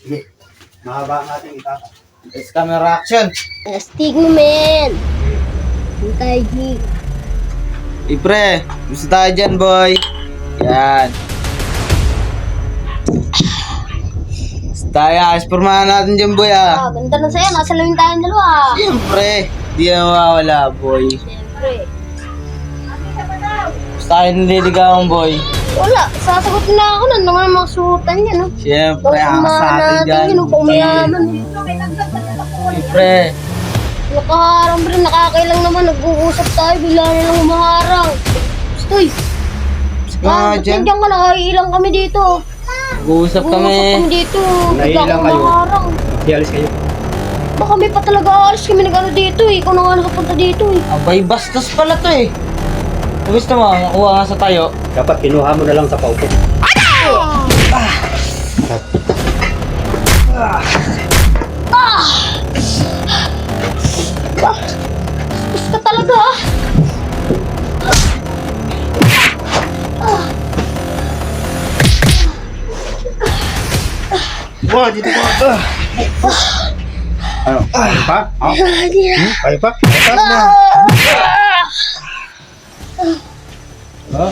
Sige. Mahaba ang ating itata. It's camera action. Astig mo, men. Hintay, G. Pre, gusto tayo dyan, boy. Yan. Gusto tayo, ispormahan natin dyan, boy, ah. Ganda na sa'yo. Nasa lawin tayong dalawa. Siyempre, di na mawawala, boy. Siyempre. Gusto tayo nililigawan, boy. Wala. Sasagot na ako. Nandun nga mga suotan yan, no? Siyempre, Baka ang sa kumahan atin natin dyan. yun. Upang mayaman. Siyempre. Nakaharang rin. Nakakailang naman. Nag-uusap tayo. Bigla na lang humaharang. Stoy. Nga dyan. Nandiyan ka. Nakailang kami dito. Nag-uusap Nag-uusap kami. kami dito. Bigla Naiilang ka kayo. humaharang. Dialis kayo. Baka may pa talaga alis kami nag-ano dito eh. Ikaw na nga nakapunta dito eh. Abay, bastos pala to eh. Kung gusto mo, makuha nga sa tayo. Dapat kinuha mo na lang sa paupo. Bus ka talaga ah. Wah, dito ka. Ano? Kaya pa? Oh? Kaya pa? Kaya pa? Ha?